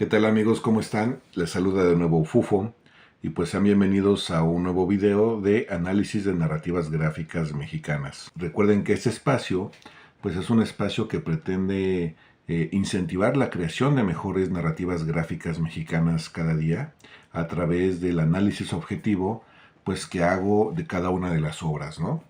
¿Qué tal amigos? ¿Cómo están? Les saluda de nuevo Fufo y pues sean bienvenidos a un nuevo video de análisis de narrativas gráficas mexicanas. Recuerden que este espacio pues es un espacio que pretende incentivar la creación de mejores narrativas gráficas mexicanas cada día a través del análisis objetivo pues que hago de cada una de las obras, ¿no?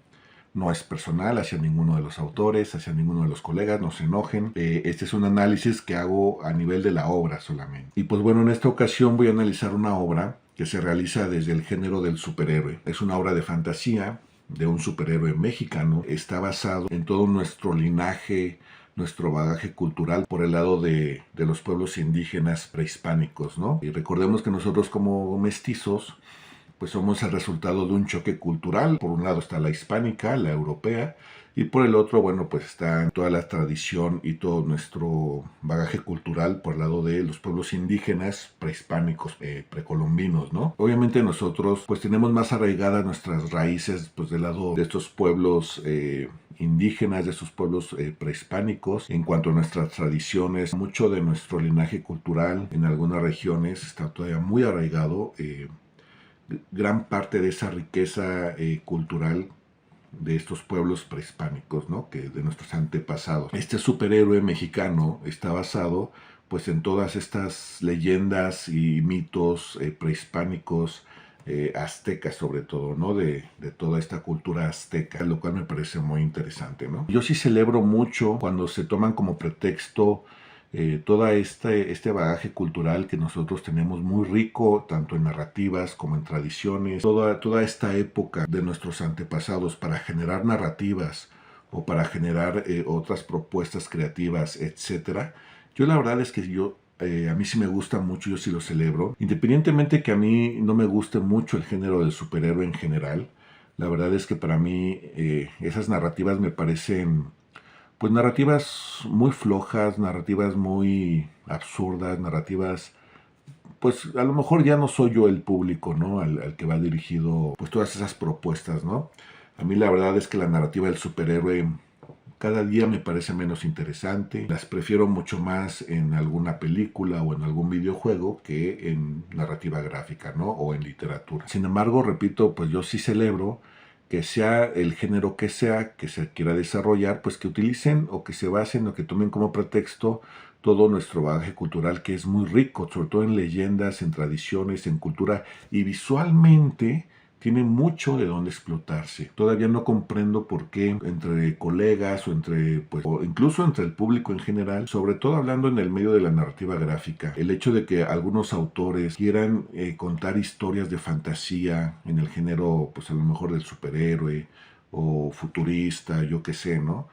No es personal hacia ninguno de los autores, hacia ninguno de los colegas, no se enojen. Este es un análisis que hago a nivel de la obra solamente. Y pues bueno, en esta ocasión voy a analizar una obra que se realiza desde el género del superhéroe. Es una obra de fantasía de un superhéroe mexicano. Está basado en todo nuestro linaje, nuestro bagaje cultural por el lado de los pueblos indígenas prehispánicos, ¿no? Y recordemos que nosotros como mestizos pues somos el resultado de un choque cultural. Por un lado está la hispánica, la europea, y por el otro, bueno, pues está toda la tradición y todo nuestro bagaje cultural por el lado de los pueblos indígenas prehispánicos, precolombinos, ¿no? Obviamente nosotros pues tenemos más arraigadas nuestras raíces pues del lado de estos pueblos indígenas, de estos pueblos prehispánicos. En cuanto a nuestras tradiciones, mucho de nuestro linaje cultural en algunas regiones está todavía muy arraigado. Gran parte de esa riqueza cultural de estos pueblos prehispánicos, ¿no? Que de nuestros antepasados. Este superhéroe mexicano está basado pues en todas estas leyendas y mitos prehispánicos, aztecas sobre todo, ¿no? De toda esta cultura azteca, lo cual me parece muy interesante, ¿no? Yo sí celebro mucho cuando se toman como pretexto todo este bagaje cultural que nosotros tenemos muy rico, tanto en narrativas como en tradiciones, toda esta época de nuestros antepasados para generar narrativas o para generar otras propuestas creativas, etcétera. Yo la verdad es que a mí sí me gusta mucho, yo sí lo celebro. Independientemente que a mí no me guste mucho el género del superhéroe en general, la verdad es que para mí esas narrativas me parecen pues narrativas muy flojas, narrativas muy absurdas, narrativas, pues a lo mejor ya no soy yo el público, ¿no? Al que va dirigido, pues todas esas propuestas, ¿no? A mí la verdad es que la narrativa del superhéroe cada día me parece menos interesante. Las prefiero mucho más en alguna película o en algún videojuego que en narrativa gráfica, ¿no? O en literatura. Sin embargo, repito, pues yo sí celebro que sea el género que sea, que se quiera desarrollar, pues que utilicen o que se basen o que tomen como pretexto todo nuestro bagaje cultural que es muy rico, sobre todo en leyendas, en tradiciones, en cultura y visualmente tiene mucho de dónde explotarse. Todavía no comprendo por qué entre colegas o o incluso entre el público en general, sobre todo hablando en el medio de la narrativa gráfica, el hecho de que algunos autores quieran contar historias de fantasía en el género, pues a lo mejor del superhéroe o futurista, yo qué sé, ¿no?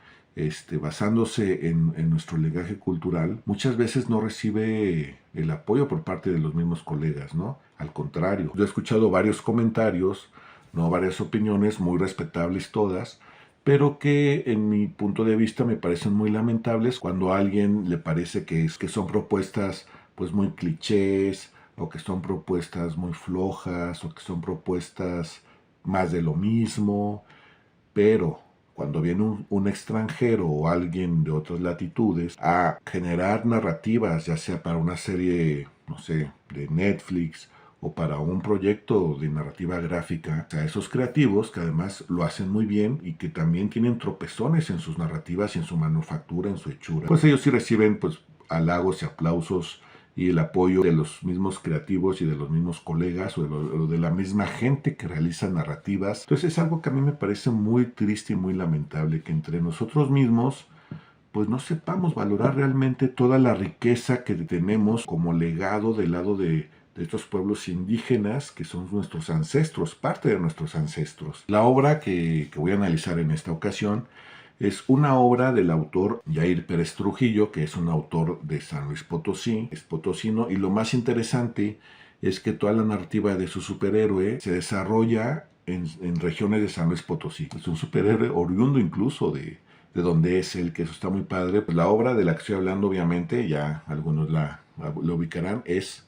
Basándose en nuestro legaje cultural, muchas veces no recibe el apoyo por parte de los mismos colegas, ¿no? Al contrario, yo he escuchado varios comentarios, no varias opiniones, muy respetables todas, pero que en mi punto de vista me parecen muy lamentables cuando a alguien le parece que son propuestas pues muy clichés, o que son propuestas muy flojas, o que son propuestas más de lo mismo, pero cuando viene un extranjero o alguien de otras latitudes a generar narrativas, ya sea para una serie, no sé, de Netflix o para un proyecto de narrativa gráfica, o sea, esos creativos que además lo hacen muy bien y que también tienen tropezones en sus narrativas y en su manufactura, en su hechura, pues ellos sí reciben pues halagos y aplausos y el apoyo de los mismos creativos y de los mismos colegas o de la misma gente que realiza narrativas. Entonces es algo que a mí me parece muy triste y muy lamentable, que entre nosotros mismos pues no sepamos valorar realmente toda la riqueza que tenemos como legado del lado de estos pueblos indígenas que son nuestros ancestros, parte de nuestros ancestros. La obra que voy a analizar en esta ocasión es una obra del autor Jair Pérez Trujillo, que es un autor de San Luis Potosí, es potosino, y lo más interesante es que toda la narrativa de su superhéroe se desarrolla en regiones de San Luis Potosí. Es un superhéroe oriundo incluso de donde es él, que eso está muy padre. Pues la obra de la que estoy hablando, obviamente, ya algunos lo ubicarán, es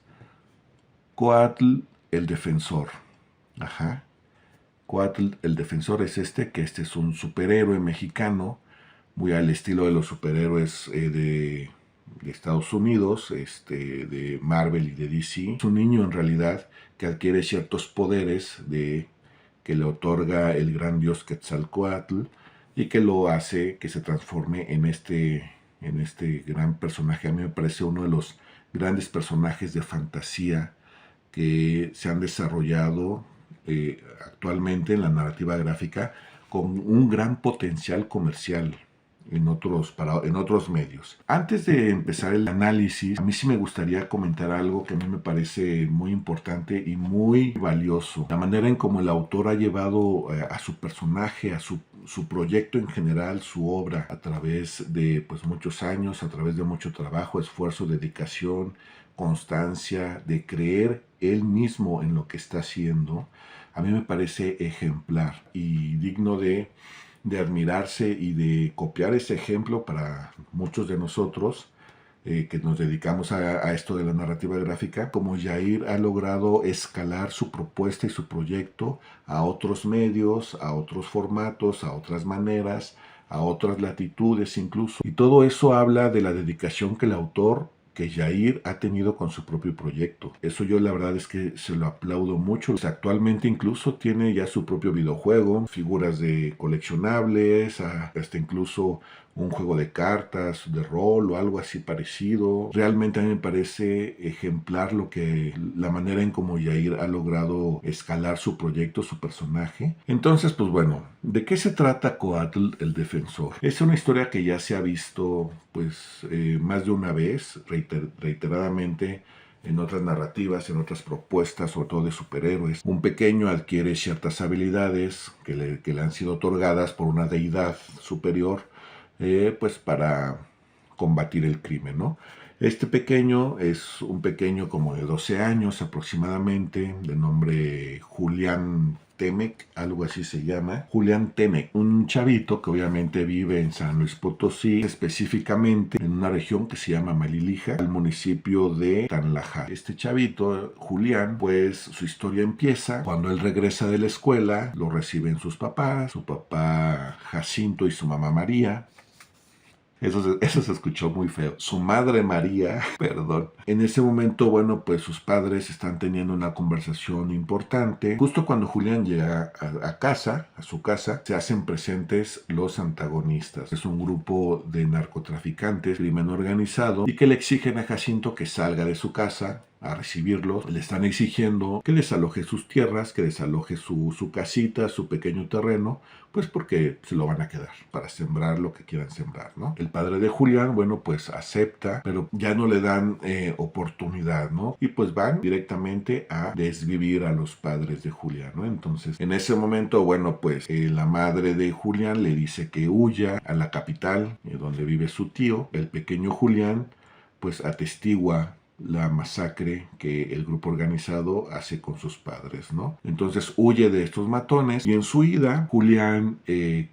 Coatl el Defensor. Ajá. Coatl el Defensor es que este es un superhéroe mexicano, muy al estilo de los superhéroes de Estados Unidos, de Marvel y de DC. Es un niño en realidad que adquiere ciertos poderes que le otorga el gran dios Quetzalcóatl y que lo hace que se transforme en este gran personaje. A mí me parece uno de los grandes personajes de fantasía que se han desarrollado actualmente en la narrativa gráfica con un gran potencial comercial en otros medios. Antes de empezar el análisis, a mí sí me gustaría comentar algo que a mí me parece muy importante y muy valioso. La manera en cómo el autor ha llevado a su personaje, a su proyecto en general, su obra, a través de pues, muchos años, a través de mucho trabajo, esfuerzo, dedicación, constancia, de creer él mismo en lo que está haciendo, a mí me parece ejemplar y digno de admirarse y de copiar ese ejemplo para muchos de nosotros que nos dedicamos a esto de la narrativa gráfica, como Yair ha logrado escalar su propuesta y su proyecto a otros medios, a otros formatos, a otras maneras, a otras latitudes incluso. Y todo eso habla de la dedicación que el autor, que Yair ha tenido con su propio proyecto. Eso yo la verdad es que se lo aplaudo mucho. Actualmente incluso tiene ya su propio videojuego, figuras de coleccionables, hasta incluso un juego de cartas, de rol o algo así parecido. Realmente a mí me parece ejemplar la manera en cómo Yair ha logrado escalar su proyecto, su personaje. Entonces, pues bueno, ¿de qué se trata Coatl el Defensor? Es una historia que ya se ha visto pues más de una vez, reiteradamente, en otras narrativas, en otras propuestas, sobre todo de superhéroes. Un pequeño adquiere ciertas habilidades que le han sido otorgadas por una deidad superior, pues para combatir el crimen, ¿no? Este pequeño es un pequeño como de 12 años aproximadamente, de nombre Julián Temec, algo así se llama. Julián Temec, un chavito que obviamente vive en San Luis Potosí, específicamente en una región que se llama Malilija, el municipio de Tanlaja. Este chavito, Julián, pues su historia empieza cuando él regresa de la escuela, lo reciben sus papás, su papá Jacinto y su mamá María. Eso se escuchó muy feo. Su madre María, perdón. En ese momento, bueno, pues sus padres están teniendo una conversación importante. Justo cuando Julián llega a casa, a su casa, se hacen presentes los antagonistas. Es un grupo de narcotraficantes, crimen organizado, y que le exigen a Jacinto que salga de su casa a recibirlos. Le están exigiendo que desaloje sus tierras, que desaloje su casita, su pequeño terreno, pues porque se lo van a quedar para sembrar lo que quieran sembrar, ¿no? El padre de Julián, bueno, pues acepta, pero ya no le dan oportunidad, ¿no? Y pues van directamente a desvivir a los padres de Julián, ¿no? Entonces, en ese momento, bueno, pues la madre de Julián le dice que huya a la capital, donde vive su tío. El pequeño Julián, pues atestigua la masacre que el grupo organizado hace con sus padres, ¿no? Entonces huye de estos matones y en su huida Julián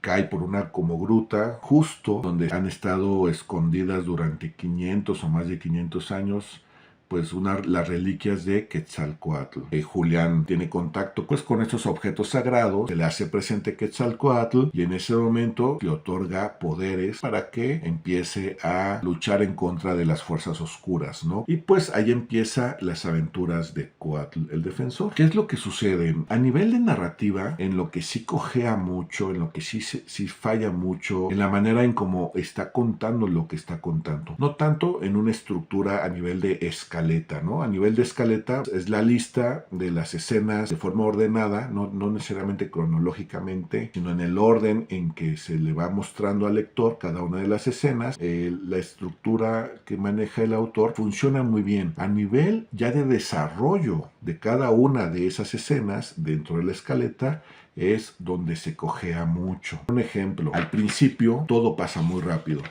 cae por una como gruta justo donde han estado escondidas durante 500 o más de 500 años pues las reliquias de Quetzalcóatl. Julián tiene contacto pues con estos objetos sagrados, se le hace presente Quetzalcóatl y en ese momento le otorga poderes para que empiece a luchar en contra de las fuerzas oscuras, ¿no? Y pues ahí empieza las aventuras de Coatl el Defensor. ¿Qué es lo que sucede? A nivel de narrativa, en lo que sí cojea mucho, en lo que sí falla mucho, en la manera en cómo está contando lo que está contando. No tanto en una estructura a nivel de escaleta, ¿no? A nivel de escaleta es la lista de las escenas de forma ordenada, no necesariamente cronológicamente, sino en el orden en que se le va mostrando al lector cada una de las escenas. La estructura que maneja el autor funciona muy bien. A nivel ya de desarrollo de cada una de esas escenas dentro de la escaleta, es donde se cojea mucho. Un ejemplo, al principio todo pasa muy rápido.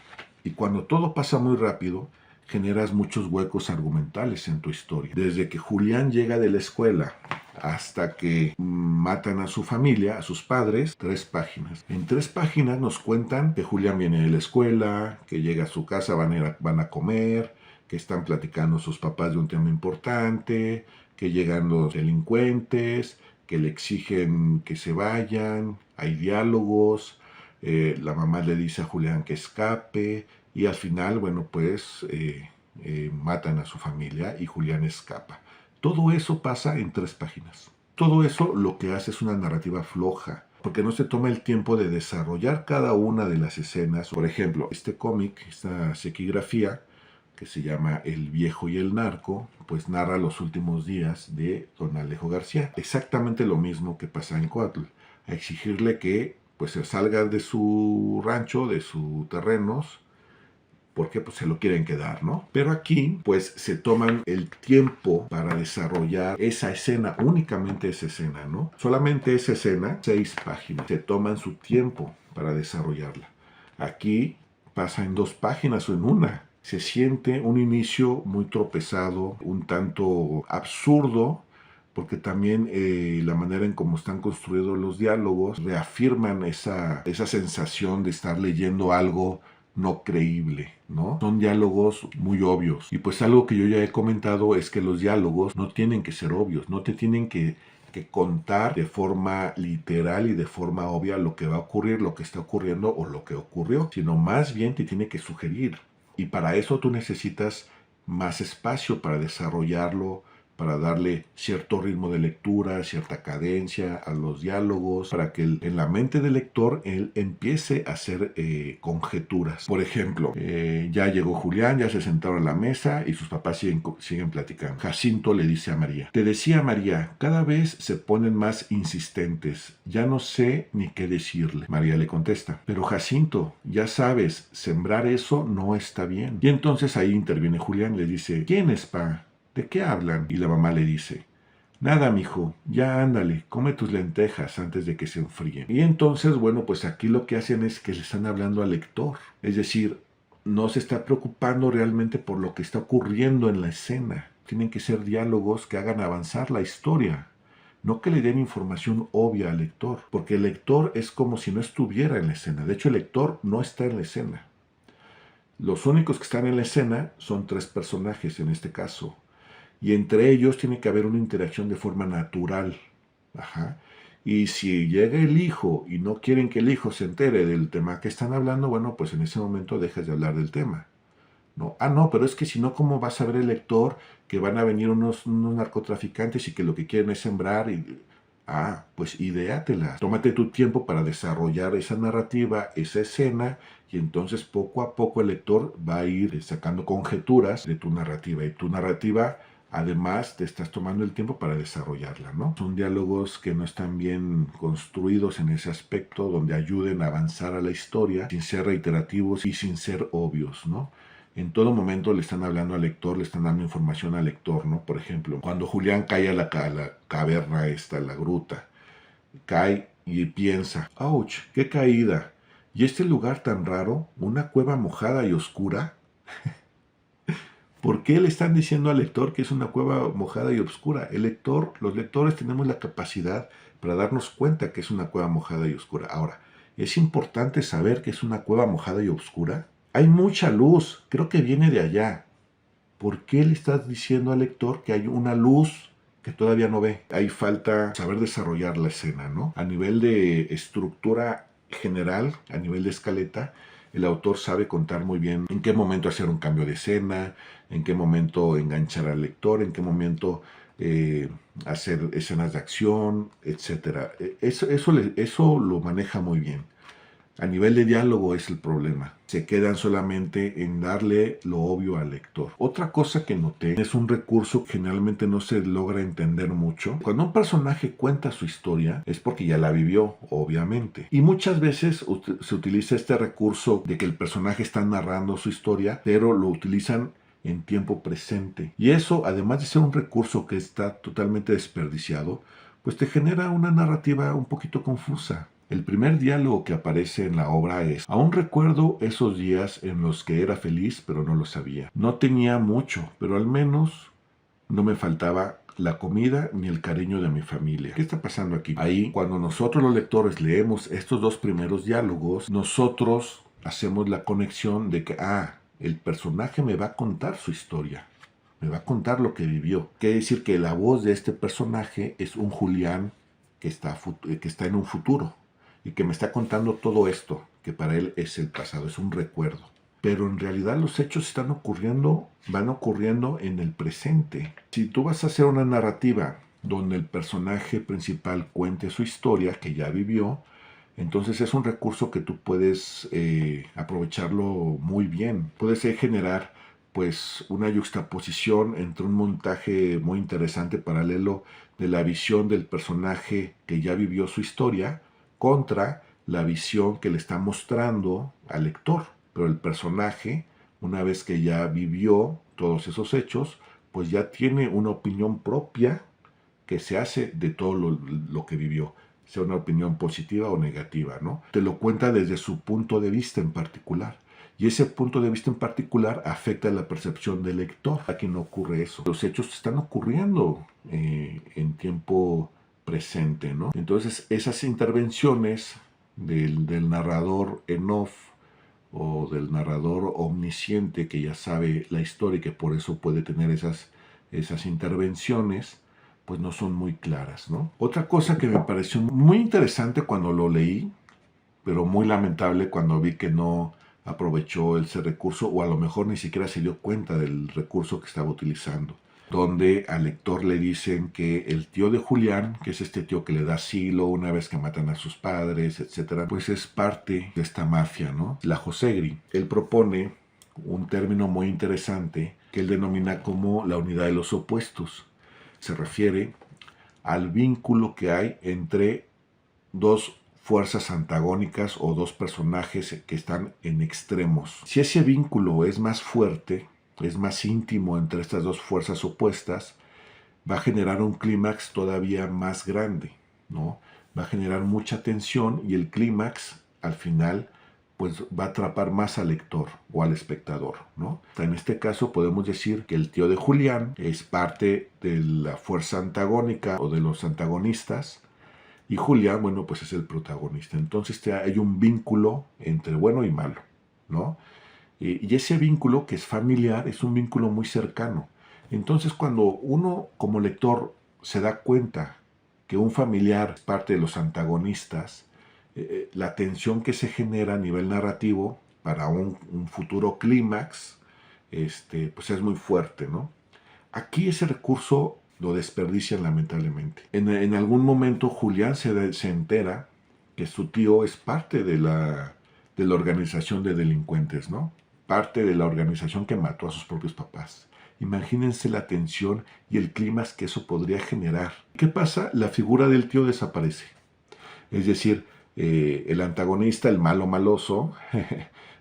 Y cuando todo pasa muy rápido, generas muchos huecos argumentales en tu historia. Desde que Julián llega de la escuela hasta que matan a su familia, a sus padres, 3 páginas. En 3 páginas nos cuentan que Julián viene de la escuela, que llega a su casa, van a comer, que están platicando sus papás de un tema importante, que llegan los delincuentes, que le exigen que se vayan, hay diálogos, la mamá le dice a Julián que escape, y al final, bueno, pues matan a su familia y Julián escapa. Todo eso pasa en 3 páginas. Todo eso lo que hace es una narrativa floja, porque no se toma el tiempo de desarrollar cada una de las escenas. Por ejemplo, este cómic, esta sequigrafía, que se llama El Viejo y el Narco, pues narra los últimos días de don Alejo García. Exactamente lo mismo que pasa en Coatl. A exigirle que pues se salga de su rancho, de sus terrenos, porque pues se lo quieren quedar, ¿no? Pero aquí pues se toman el tiempo para desarrollar esa escena, únicamente esa escena, ¿no? Solamente esa escena, 6 páginas, se toman su tiempo para desarrollarla. Aquí pasa en 2 páginas o en una. Se siente un inicio muy tropezado, un tanto absurdo, porque también la manera en cómo están construidos los diálogos reafirman esa sensación de estar leyendo algo no creíble, ¿no? Son diálogos muy obvios. Y pues algo que yo ya he comentado es que los diálogos no tienen que ser obvios, no te tienen que contar de forma literal y de forma obvia lo que va a ocurrir, lo que está ocurriendo o lo que ocurrió, sino más bien te tiene que sugerir. Y para eso tú necesitas más espacio para desarrollarlo, para darle cierto ritmo de lectura, cierta cadencia a los diálogos, para que en la mente del lector él empiece a hacer conjeturas. Por ejemplo, ya llegó Julián, ya se sentaron a la mesa y sus papás siguen platicando. Jacinto le dice a María: te decía, María, cada vez se ponen más insistentes, ya no sé ni qué decirle. María le contesta: pero Jacinto, ya sabes, sembrar eso no está bien. Y entonces ahí interviene Julián, le dice: ¿quién es, pa? ¿De qué hablan? Y la mamá le dice: nada, mijo, ya ándale, come tus lentejas antes de que se enfríen. Y entonces, bueno, pues aquí lo que hacen es que le están hablando al lector. Es decir, no se está preocupando realmente por lo que está ocurriendo en la escena. Tienen que ser diálogos que hagan avanzar la historia. No que le den información obvia al lector, porque el lector es como si no estuviera en la escena. De hecho, el lector no está en la escena. Los únicos que están en la escena son 3 personajes en este caso. Y entre ellos tiene que haber una interacción de forma natural. Ajá. Y si llega el hijo y no quieren que el hijo se entere del tema que están hablando, bueno, pues en ese momento dejas de hablar del tema. No, no, pero es que si no, ¿cómo va a saber el lector que van a venir unos narcotraficantes y que lo que quieren es sembrar? Pues idéatela. Tómate tu tiempo para desarrollar esa narrativa, esa escena, y entonces poco a poco el lector va a ir sacando conjeturas de tu narrativa. Y tu narrativa, además, te estás tomando el tiempo para desarrollarla, ¿no? Son diálogos que no están bien construidos en ese aspecto, donde ayuden a avanzar a la historia sin ser reiterativos y sin ser obvios, ¿no? En todo momento le están hablando al lector, le están dando información al lector, ¿no? Por ejemplo, cuando Julián cae a la caverna esta, la gruta, cae y piensa: ¡ouch! ¡Qué caída! ¿Y este lugar tan raro? ¿Una cueva mojada y oscura? ¿Por qué le están diciendo al lector que es una cueva mojada y oscura? Los lectores tenemos la capacidad para darnos cuenta que es una cueva mojada y oscura. Ahora, ¿es importante saber que es una cueva mojada y oscura? Hay mucha luz, creo que viene de allá. ¿Por qué le estás diciendo al lector que hay una luz que todavía no ve? Ahí falta saber desarrollar la escena, ¿no? A nivel de estructura general, a nivel de escaleta, el autor sabe contar muy bien en qué momento hacer un cambio de escena, en qué momento enganchar al lector, en qué momento hacer escenas de acción, etc. Eso lo maneja muy bien. A nivel de diálogo es el problema. Se quedan solamente en darle lo obvio al lector. Otra cosa que noté es un recurso que generalmente no se logra entender mucho. Cuando un personaje cuenta su historia es porque ya la vivió, obviamente. Y muchas veces se utiliza este recurso de que el personaje está narrando su historia, pero lo utilizan en tiempo presente. Y eso, además de ser un recurso que está totalmente desperdiciado, pues te genera una narrativa un poquito confusa. El primer diálogo que aparece en la obra es: aún recuerdo esos días en los que era feliz, pero no lo sabía. No tenía mucho, pero al menos no me faltaba la comida ni el cariño de mi familia. ¿Qué está pasando aquí? Ahí, cuando nosotros los lectores leemos estos 2 primeros diálogos, nosotros hacemos la conexión de que, el personaje me va a contar su historia. Me va a contar lo que vivió. Quiere decir que la voz de este personaje es un Julián que está en un futuro y que me está contando todo esto, que para él es el pasado, es un recuerdo. pero en realidad los hechos van ocurriendo en el presente. Si tú vas a hacer una narrativa donde el personaje principal cuente su historia que ya vivió, entonces es un recurso que tú puedes aprovecharlo muy bien. Puedes generar pues una yuxtaposición entre un montaje muy interesante paralelo de la visión del personaje que ya vivió su historia contra la visión que le está mostrando al lector. Pero el personaje, una vez que ya vivió todos esos hechos, pues ya tiene una opinión propia que se hace de todo lo que vivió, sea una opinión positiva o negativa, ¿no? Te lo cuenta desde su punto de vista en particular. Y ese punto de vista en particular afecta la percepción del lector. Aquí no ocurre eso. Los hechos están ocurriendo en tiempo presente, ¿no? Entonces, esas intervenciones del narrador en off o del narrador omnisciente que ya sabe la historia y que por eso puede tener esas intervenciones, pues no son muy claras, ¿no? Otra cosa que me pareció muy interesante cuando lo leí, pero muy lamentable cuando vi que no aprovechó ese recurso o a lo mejor ni siquiera se dio cuenta del recurso que estaba utilizando, donde al lector le dicen que el tío de Julián, que es este tío que le da asilo una vez que matan a sus padres, etcétera, pues es parte de esta mafia, ¿no? La Josegri. Él propone un término muy interesante que él denomina como la unidad de los opuestos. Se refiere al vínculo que hay entre dos fuerzas antagónicas o dos personajes que están en extremos. Si ese vínculo es más fuerte, es más íntimo entre estas dos fuerzas opuestas, va a generar un clímax todavía más grande, ¿no? Va a generar mucha tensión y el clímax, al final, pues va a atrapar más al lector o al espectador, ¿no? En este caso podemos decir que el tío de Julián es parte de la fuerza antagónica o de los antagonistas, y Julián, bueno, pues es el protagonista. Entonces hay un vínculo entre bueno y malo, ¿no? Y ese vínculo que es familiar es un vínculo muy cercano. Entonces cuando uno como lector se da cuenta que un familiar es parte de los antagonistas, la tensión que se genera a nivel narrativo para un futuro clímax, pues es muy fuerte, ¿no? Aquí ese recurso lo desperdician lamentablemente. En algún momento Julián se entera que su tío es parte de la organización de delincuentes, ¿no? Parte de la organización que mató a sus propios papás. Imagínense la tensión y el clima que eso podría generar. ¿Qué pasa? La figura del tío desaparece. Es decir, el antagonista, el malo maloso,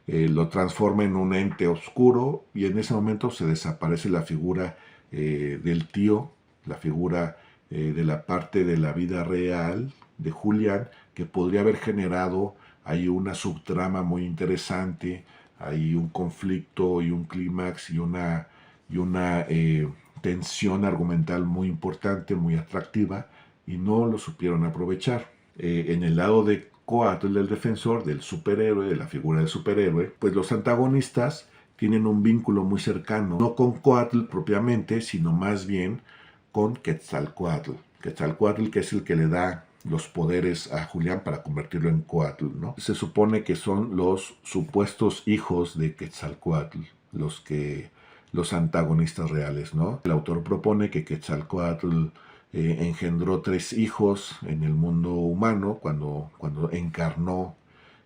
lo transforma en un ente oscuro y en ese momento se desaparece la figura del tío, la figura de la parte de la vida real de Julián, que podría haber generado ahí una subtrama muy interesante, hay un conflicto y un clímax y una tensión argumental muy importante, muy atractiva, y no lo supieron aprovechar. En el lado de Coatl, del defensor, del superhéroe, de la figura del superhéroe, pues los antagonistas tienen un vínculo muy cercano, no con Coatl propiamente, sino más bien con Quetzalcoatl. Quetzalcoatl, que es el que le da los poderes a Julián para convertirlo en Coatl, ¿no? Se supone que son los supuestos hijos de Quetzalcoatl, los antagonistas reales, ¿no? El autor propone que Quetzalcoatl engendró 3 hijos en el mundo humano cuando encarnó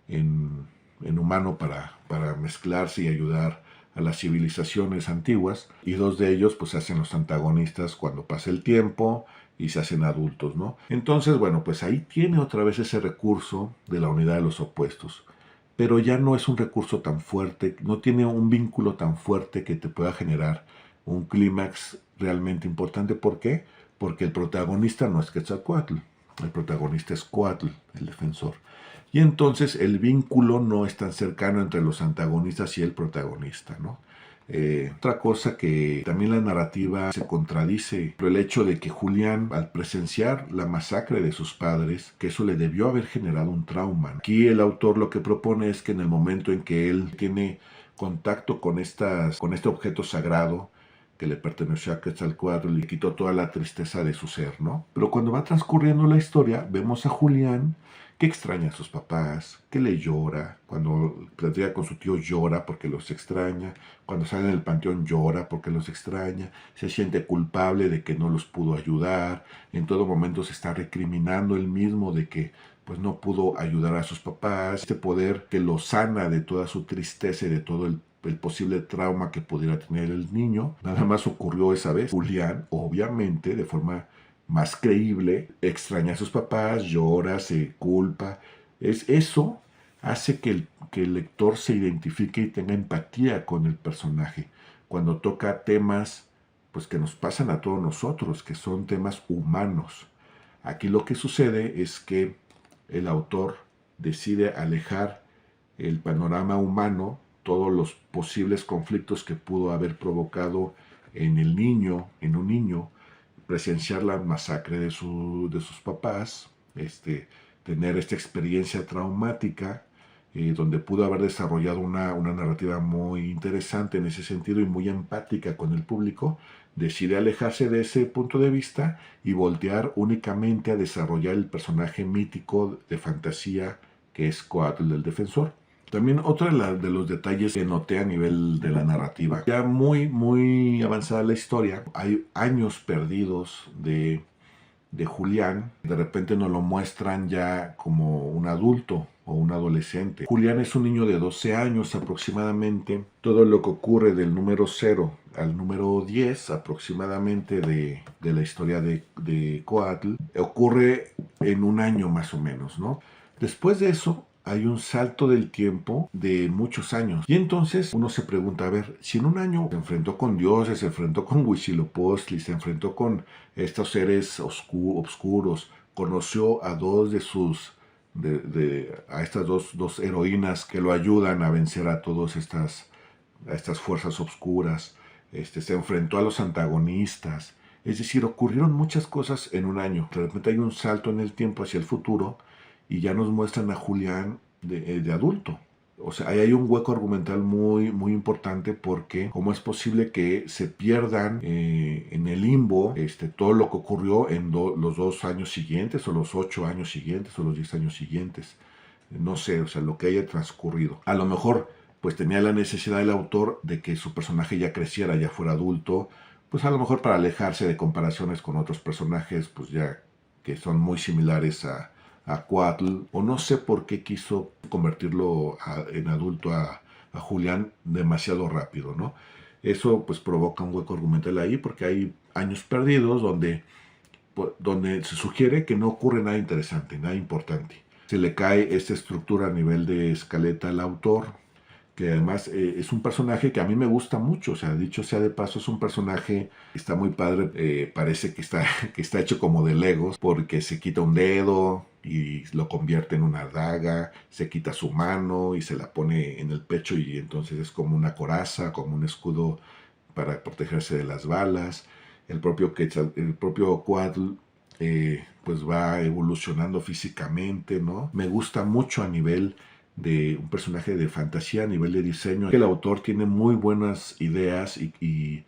en humano para mezclarse y ayudar a las civilizaciones antiguas, y 2 de ellos pues se hacen los antagonistas cuando pasa el tiempo y se hacen adultos, ¿no? Entonces, bueno, pues ahí tiene otra vez ese recurso de la unidad de los opuestos, pero ya no es un recurso tan fuerte, no tiene un vínculo tan fuerte que te pueda generar un clímax realmente importante. ¿Por qué? Porque el protagonista no es Quetzalcoatl, el protagonista es Coatl, el defensor. Y entonces el vínculo no es tan cercano entre los antagonistas y el protagonista, ¿no? Otra cosa que también la narrativa se contradice, por el hecho de que Julián, al presenciar la masacre de sus padres, que eso le debió haber generado un trauma. Aquí el autor lo que propone es que en el momento en que él tiene contacto con este objeto sagrado, que le perteneció a Quetzalcóatl y quitó toda la tristeza de su ser, ¿no? Pero cuando va transcurriendo la historia, vemos a Julián que extraña a sus papás, que le llora, cuando platica con su tío llora porque los extraña, cuando sale en el panteón llora porque los extraña, se siente culpable de que no los pudo ayudar, en todo momento se está recriminando él mismo de que pues no pudo ayudar a sus papás, este poder que lo sana de toda su tristeza y de todo el posible trauma que pudiera tener el niño. Nada más ocurrió esa vez. Julián, obviamente, de forma más creíble, extraña a sus papás, llora, se culpa. Eso hace que el lector se identifique y tenga empatía con el personaje. Cuando toca temas pues, que nos pasan a todos nosotros, que son temas humanos. Aquí lo que sucede es que el autor decide alejar el panorama humano, todos los posibles conflictos que pudo haber provocado en el niño, en un niño, presenciar la masacre de sus papás, tener esta experiencia traumática, donde pudo haber desarrollado una narrativa muy interesante en ese sentido y muy empática con el público, decide alejarse de ese punto de vista y voltear únicamente a desarrollar el personaje mítico de fantasía que es Coatl el Defensor. También otro de los detalles que noté a nivel de la narrativa, ya muy avanzada la historia, hay años perdidos de Julián, de repente nos lo muestran ya como un adulto o un adolescente. Julián es un niño de 12 años aproximadamente. Todo lo que ocurre del número 0 al número 10 aproximadamente de la historia de Coatl ocurre en un año más o menos, ¿no? Después de eso hay un salto del tiempo de muchos años. Y entonces uno se pregunta, a ver, si en un año se enfrentó con dioses, se enfrentó con Huitzilopochtli, se enfrentó con estos seres oscuros, conoció a dos de sus, a estas dos heroínas que lo ayudan a vencer a todas a estas fuerzas oscuras, se enfrentó a los antagonistas. Es decir, ocurrieron muchas cosas en un año. De repente hay un salto en el tiempo hacia el futuro y ya nos muestran a Julián de adulto. O sea, ahí hay un hueco argumental muy importante porque cómo es posible que se pierdan en el limbo todo lo que ocurrió en los 2 años siguientes o los 8 años siguientes o los 10 años siguientes. No sé, o sea, lo que haya transcurrido. A lo mejor pues tenía la necesidad el autor de que su personaje ya creciera, ya fuera adulto, pues a lo mejor para alejarse de comparaciones con otros personajes, pues ya que son muy similares a Coatl, o no sé por qué quiso convertirlo en adulto a Julián demasiado rápido, ¿no? Eso pues provoca un hueco argumental ahí porque hay años perdidos donde se sugiere que no ocurre nada interesante, nada importante. Se le cae esta estructura a nivel de escaleta al autor, que además es un personaje que a mí me gusta mucho, o sea, dicho sea de paso, es un personaje que está muy padre, parece que está hecho como de Legos, porque se quita un dedo y lo convierte en una daga, se quita su mano y se la pone en el pecho y entonces es como una coraza, como un escudo para protegerse de las balas. El propio Coatl pues va evolucionando físicamente, ¿no? Me gusta mucho a nivel de un personaje de fantasía, a nivel de diseño. El autor tiene muy buenas ideas y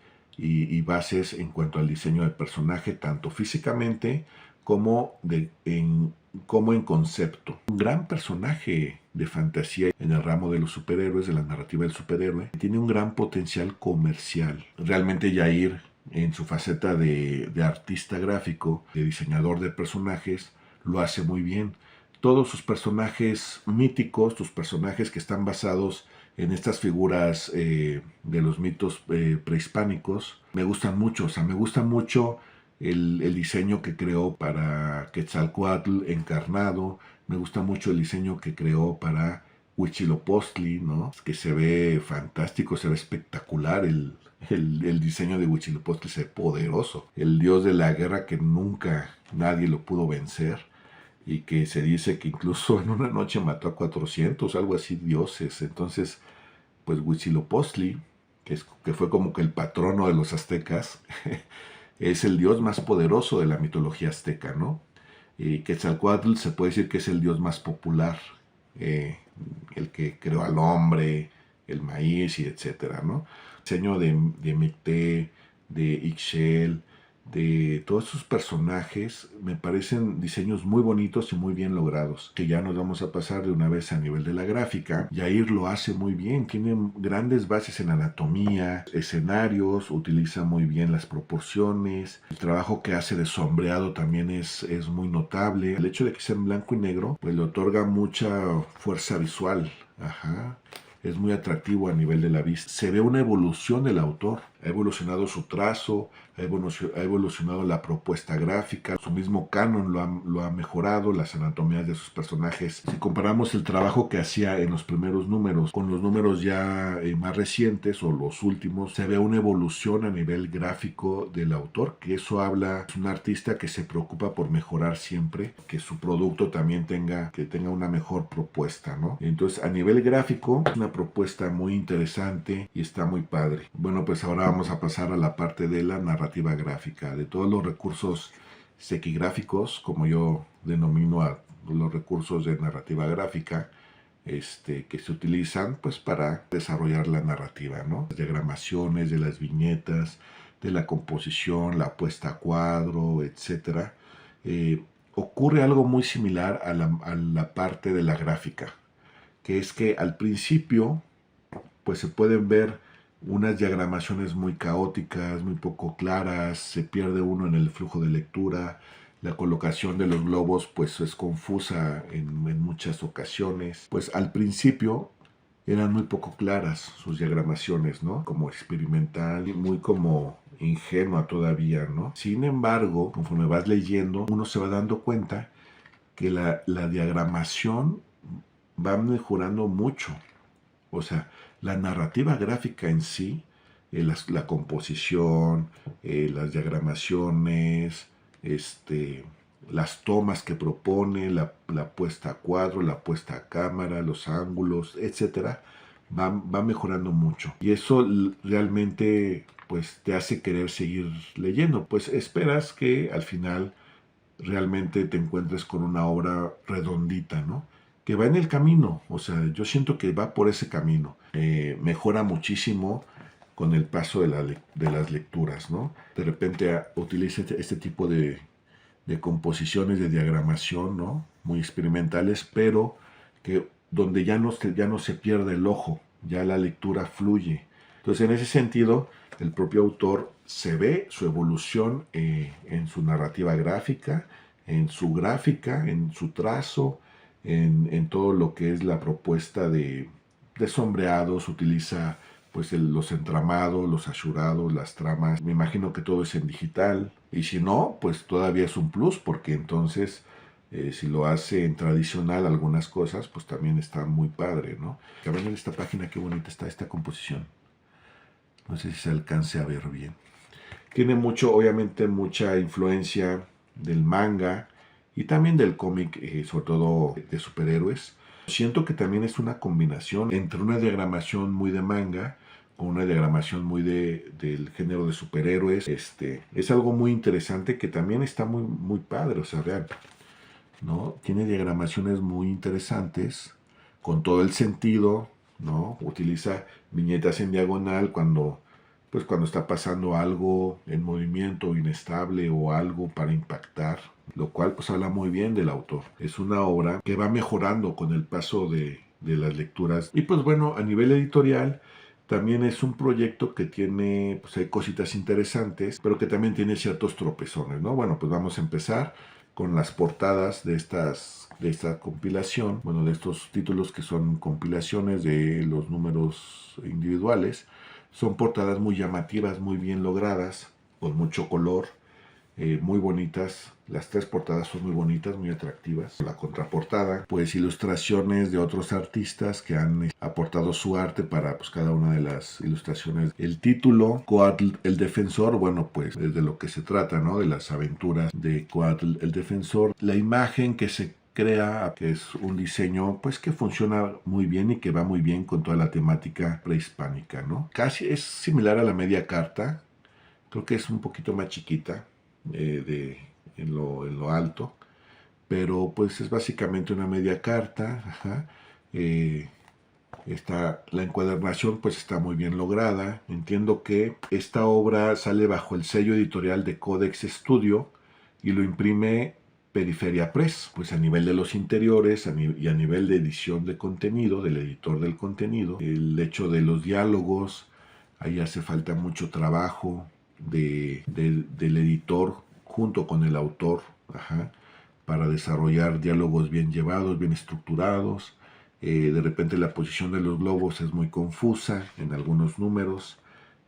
bases en cuanto al diseño del personaje, tanto físicamente como en concepto. Un gran personaje de fantasía en el ramo de los superhéroes, de la narrativa del superhéroe, tiene un gran potencial comercial. Realmente Yair, en su faceta de artista gráfico, de diseñador de personajes, lo hace muy bien. Todos sus personajes míticos, sus personajes que están basados en estas figuras de los mitos prehispánicos, me gustan mucho. O sea, me gusta mucho el diseño que creó para Quetzalcóatl encarnado, me gusta mucho el diseño que creó para Huitzilopochtli, ¿no? Que se ve fantástico, se ve espectacular el diseño de Huitzilopochtli, se ve poderoso. El dios de la guerra que nunca nadie lo pudo vencer y que se dice que incluso en una noche mató a 400, algo así, dioses. Entonces, pues Huitzilopochtli, que fue como que el patrono de los aztecas, es el dios más poderoso de la mitología azteca, ¿no? Y Quetzalcóatl se puede decir que es el dios más popular, el que creó al hombre, el maíz y etcétera, ¿no? El diseño de Micté, de Ixchel, de todos esos personajes, me parecen diseños muy bonitos y muy bien logrados. Que ya nos vamos a pasar de una vez a nivel de la gráfica. Yair lo hace muy bien, tiene grandes bases en anatomía, escenarios, utiliza muy bien las proporciones. El trabajo que hace de sombreado también es muy notable. El hecho de que sea en blanco y negro, pues le otorga mucha fuerza visual. Ajá. Es muy atractivo a nivel de la vista. Se ve una evolución del autor. Ha evolucionado su trazo, ha evolucionado la propuesta gráfica, su mismo canon lo ha mejorado, las anatomías de sus personajes. Si comparamos el trabajo que hacía en los primeros números con los números ya más recientes o los últimos, se ve una evolución a nivel gráfico del autor, que eso habla, es un artista que se preocupa por mejorar siempre, que su producto también tenga una mejor propuesta, ¿no? Entonces, a nivel gráfico, es una propuesta muy interesante y está muy padre. Bueno, pues ahora vamos a pasar a la parte de la narrativa gráfica, de todos los recursos sequigráficos, como yo denomino a los recursos de narrativa gráfica, que se utilizan pues para desarrollar la narrativa, ¿no? Las diagramaciones de las viñetas, de la composición, la puesta a cuadro, etcétera. Ocurre algo muy similar a la parte de la gráfica, que es que al principio pues se pueden ver unas diagramaciones muy caóticas, muy poco claras, se pierde uno en el flujo de lectura, la colocación de los globos pues es confusa en muchas ocasiones. Pues al principio eran muy poco claras sus diagramaciones, ¿no? Como experimental y muy como ingenua todavía, ¿no? Sin embargo, conforme vas leyendo, uno se va dando cuenta que la diagramación va mejorando mucho. O sea, la narrativa gráfica en sí, la composición, las diagramaciones, las tomas que propone, la puesta a cuadro, la puesta a cámara, los ángulos, etcétera, va mejorando mucho. Y eso realmente pues te hace querer seguir leyendo. Pues esperas que al final realmente te encuentres con una obra redondita, ¿no? Que va en el camino, o sea, yo siento que va por ese camino. Mejora muchísimo con el paso de las lecturas, ¿no? De repente utiliza este tipo de composiciones, de diagramación, ¿no? Muy experimentales, pero que donde ya no se pierde el ojo, ya la lectura fluye. Entonces, en ese sentido, el propio autor se ve su evolución en su narrativa gráfica, en su trazo, en todo lo que es la propuesta de sombreados, utiliza pues los entramados, los ashurados, las tramas. Me imagino que todo es en digital. Y si no, pues todavía es un plus, porque entonces si lo hace en tradicional algunas cosas, pues también está muy padre, ¿no? A ver en esta página qué bonita está esta composición. No sé si se alcance a ver bien. Tiene mucho, obviamente, mucha influencia del manga y también del cómic, sobre todo de superhéroes. Siento que también es una combinación entre una diagramación muy de manga con una diagramación muy del género de superhéroes. Es algo muy interesante que también está muy padre, o sea, vean, ¿no? Tiene diagramaciones muy interesantes con todo el sentido, ¿no? Utiliza viñetas en diagonal cuando está pasando algo en movimiento inestable o algo para impactar, lo cual pues habla muy bien del autor. Es una obra que va mejorando con el paso de las lecturas. Y pues bueno, a nivel editorial también es un proyecto que tiene, pues hay cositas interesantes, pero que también tiene ciertos tropezones, ¿no? Bueno, pues vamos a empezar con las portadas de esta compilación, bueno, de estos títulos que son compilaciones de los números individuales. Son portadas muy llamativas, muy bien logradas, con mucho color, muy bonitas. Las tres portadas son muy bonitas, muy atractivas. La contraportada, pues ilustraciones de otros artistas que han aportado su arte para pues, cada una de las ilustraciones. El título, Coatl el Defensor, bueno, pues es de lo que se trata, ¿no? De las aventuras de Coatl el Defensor. La imagen que se crea, que es un diseño pues que funciona muy bien y que va muy bien con toda la temática prehispánica, ¿no? Casi es similar a la media carta, creo que es un poquito más chiquita en lo alto, pero pues es básicamente una media carta, ajá, La encuadernación pues está muy bien lograda. Entiendo que esta obra sale bajo el sello editorial de Codex Studio y lo imprime Periferia Press. Pues a nivel de los interiores y a nivel de edición de contenido, del editor del contenido, el hecho de los diálogos, ahí hace falta mucho trabajo del editor junto con el autor, para desarrollar diálogos bien llevados, bien estructurados. De repente la posición de los globos es muy confusa en algunos números.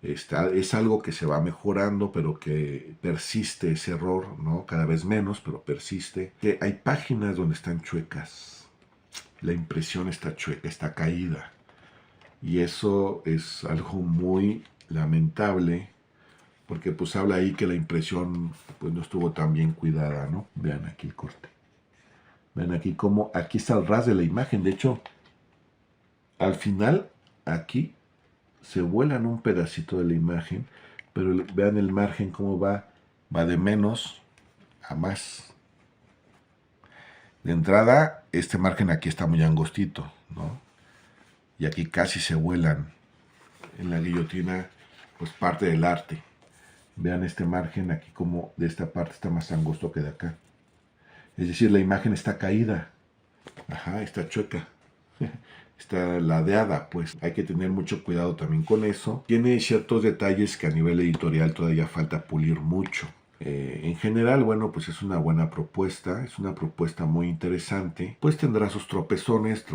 Es algo que se va mejorando, pero que persiste ese error, ¿no? Cada vez menos, pero persiste. Hay páginas donde están chuecas. La impresión está chueca, está caída. Y eso es algo muy lamentable, porque pues habla ahí que la impresión pues no estuvo tan bien cuidada, ¿no? Vean aquí el corte. Vean aquí cómo, aquí está el ras de la imagen. De hecho, al final, aquí se vuelan un pedacito de la imagen, pero vean el margen cómo va de menos a más. De entrada, este margen aquí está muy angostito, ¿no? Y aquí casi se vuelan en la guillotina, pues parte del arte. Vean este margen aquí como de esta parte está más angosto que de acá. Es decir, la imagen está caída. Está chueca. Está ladeada, pues hay que tener mucho cuidado también con eso. Tiene ciertos detalles que a nivel editorial todavía falta pulir mucho. En general, bueno, pues es una buena propuesta, es una propuesta muy interesante. Pues tendrá sus tropezones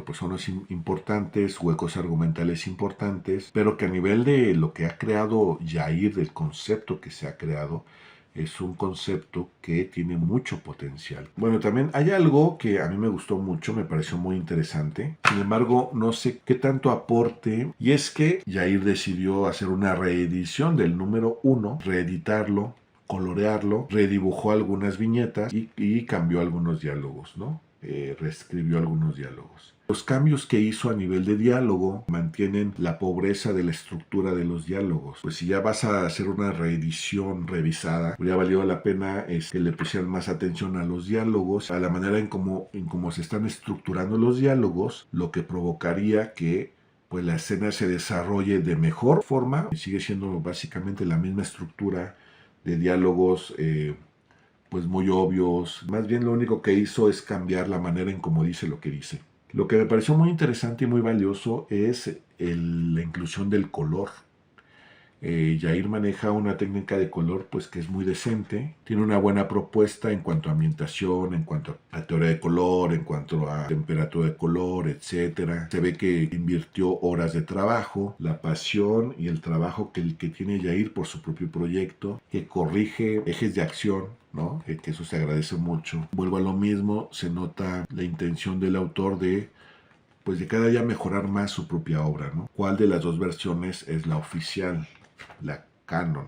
importantes, huecos argumentales importantes, pero que a nivel de lo que ha creado Yair, del concepto que se ha creado, es un concepto que tiene mucho potencial. Bueno, también hay algo que a mí me gustó mucho, me pareció muy interesante. Sin embargo, no sé qué tanto aporte. Y es que Yair decidió hacer una reedición del número 1, reeditarlo, colorearlo, redibujó algunas viñetas y cambió algunos diálogos, ¿no? Reescribió algunos diálogos. Los cambios que hizo a nivel de diálogo mantienen la pobreza de la estructura de los diálogos. Pues si ya vas a hacer una reedición revisada, hubiera valido la pena que le pusieran más atención a los diálogos, a la manera en cómo se están estructurando los diálogos, lo que provocaría que pues la escena se desarrolle de mejor forma. Sigue siendo básicamente la misma estructura de diálogos pues muy obvios. Más bien lo único que hizo es cambiar la manera en cómo dice lo que dice. Lo que me pareció muy interesante y muy valioso es la inclusión del color. Yair maneja una técnica de color pues que es muy decente, tiene una buena propuesta en cuanto a ambientación, en cuanto a teoría de color, en cuanto a temperatura de color, etc. Se ve que invirtió horas de trabajo, la pasión y el trabajo que tiene Yair por su propio proyecto, que corrige ejes de acción, ¿no? Que eso se agradece mucho. Vuelvo a lo mismo, se nota la intención del autor de cada día mejorar más su propia obra, ¿no? ¿Cuál de las dos versiones es la oficial? La canon.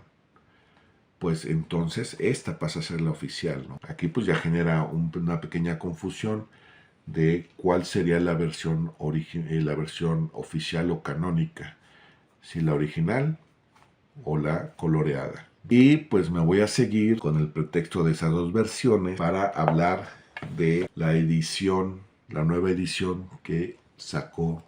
Pues entonces esta pasa a ser la oficial, ¿no? Aquí pues ya genera una pequeña confusión de cuál sería la versión oficial o canónica, si la original o la coloreada. Y pues me voy a seguir con el pretexto de esas dos versiones para hablar de la edición, la nueva edición que sacó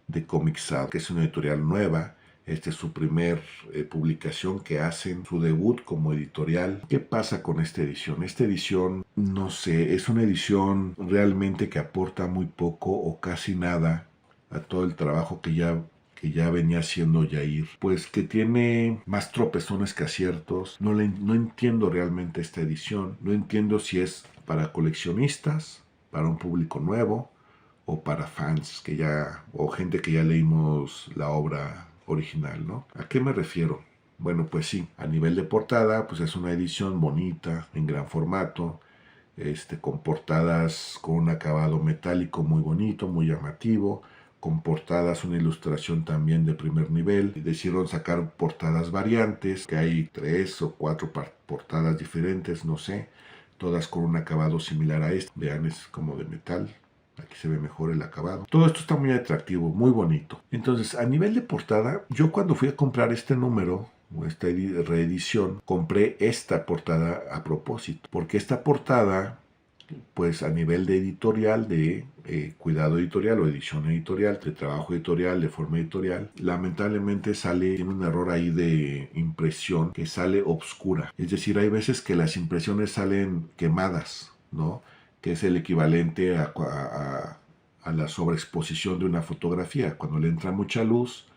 de Comixado, que es una editorial nueva. Esta es su primer publicación que hacen, su debut como editorial. ¿Qué pasa con esta edición? Esta edición, no sé, es una edición realmente que aporta muy poco o casi nada a todo el trabajo que ya venía haciendo Yair. Pues que tiene más tropezones que aciertos. No entiendo realmente esta edición. No entiendo si es para coleccionistas, para un público nuevo, o para fans o gente que ya leímos la obra original, ¿no? ¿A qué me refiero? Bueno, pues sí, a nivel de portada, pues es una edición bonita, en gran formato, con portadas con un acabado metálico muy bonito, muy llamativo, con portadas, una ilustración también de primer nivel. Decidieron sacar portadas variantes, que hay 3 o 4 portadas diferentes, no sé, todas con un acabado similar a este. Vean, es como de metal. Aquí se ve mejor el acabado. Todo esto está muy atractivo, muy bonito. Entonces, a nivel de portada, yo cuando fui a comprar este número, o esta reedición, compré esta portada a propósito. Porque esta portada pues a nivel de editorial, de cuidado editorial o edición editorial, de trabajo editorial, de forma editorial, lamentablemente tiene un error ahí de impresión que sale obscura. Es decir, hay veces que las impresiones salen quemadas, ¿no? Que es el equivalente a la sobreexposición de una fotografía. Cuando le entra mucha luz,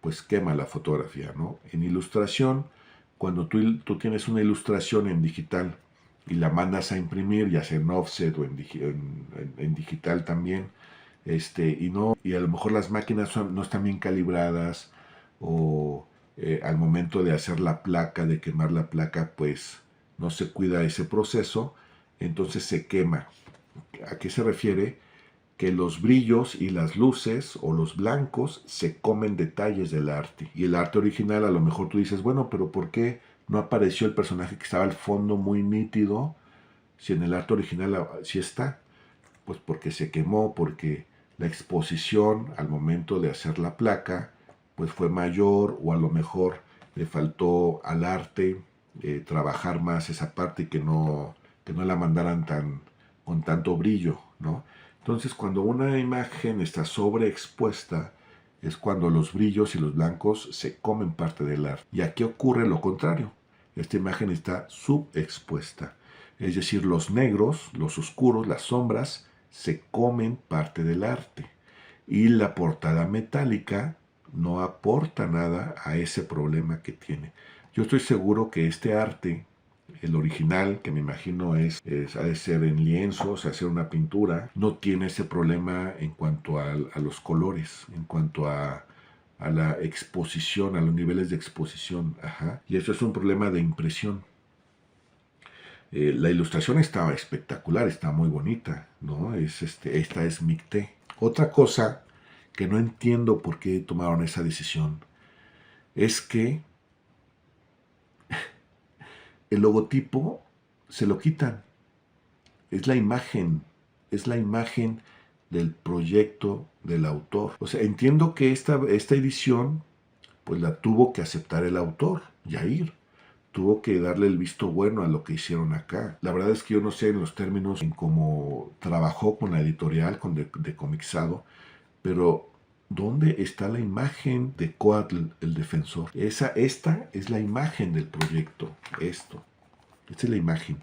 pues quema la fotografía, ¿no? En ilustración, cuando tú tienes una ilustración en digital y la mandas a imprimir, ya sea en offset o en digital también, y a lo mejor las máquinas no están bien calibradas, o al momento de hacer la placa, de quemar la placa, pues no se cuida ese proceso, entonces se quema. ¿A qué se refiere? Que los brillos y las luces o los blancos se comen detalles del arte. Y el arte original, a lo mejor tú dices, bueno, pero ¿por qué no apareció el personaje que estaba al fondo muy nítido si en el arte original sí está? Pues porque se quemó, porque la exposición al momento de hacer la placa pues fue mayor, o a lo mejor le faltó al arte trabajar más esa parte y que no la mandaran con tanto brillo, ¿no? Entonces, cuando una imagen está sobreexpuesta, es cuando los brillos y los blancos se comen parte del arte. Y aquí ocurre lo contrario. Esta imagen está subexpuesta. Es decir, los negros, los oscuros, las sombras, se comen parte del arte. Y la portada metálica no aporta nada a ese problema que tiene. Yo estoy seguro que este arte, el original, que me imagino ha de ser en lienzos, hacer una pintura, no tiene ese problema en cuanto a los colores, en cuanto a la exposición, a los niveles de exposición. Ajá. Y eso es un problema de impresión. La ilustración está espectacular, está muy bonita, ¿no? Esta es Micté. Otra cosa que no entiendo por qué tomaron esa decisión es que el logotipo se lo quitan. Es la imagen del proyecto del autor. O sea, entiendo que esta edición pues la tuvo que aceptar el autor, Yair. Tuvo que darle el visto bueno a lo que hicieron acá. La verdad es que yo no sé en los términos en cómo trabajó con la editorial, de Comixado, pero ¿dónde está la imagen de Coatl, el defensor? Esta es la imagen del proyecto. Esta es la imagen.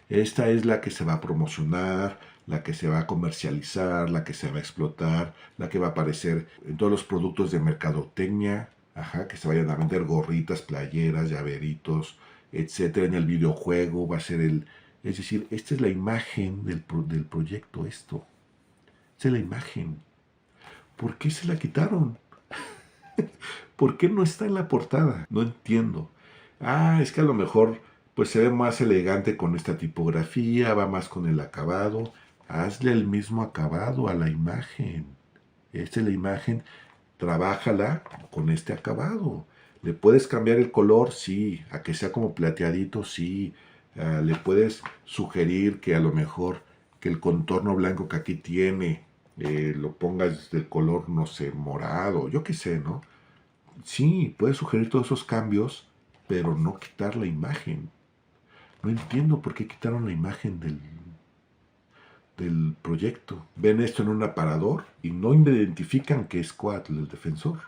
Esta es la que se va a promocionar, la que se va a comercializar, la que se va a explotar, la que va a aparecer en todos los productos de mercadotecnia, ajá, que se vayan a vender gorritas, playeras, llaveritos, etcétera. En el videojuego va a ser Es decir, esta es la imagen del proyecto, esto. Esta es la imagen. ¿Por qué se la quitaron? ¿Por qué no está en la portada? No entiendo. Ah, es que a lo mejor pues se ve más elegante con esta tipografía, va más con el acabado. Hazle el mismo acabado a la imagen. Esta es la imagen, trabájala con este acabado. ¿Le puedes cambiar el color? Sí. A que sea como plateadito, sí. Le puedes sugerir que a lo mejor que el contorno blanco que aquí tiene lo pongas del color, no sé, morado, yo qué sé, ¿no? Sí, puedes sugerir todos esos cambios, pero no quitar la imagen. No entiendo por qué quitaron la imagen del proyecto. Ven esto en un aparador y no identifican que es Coatl el defensor.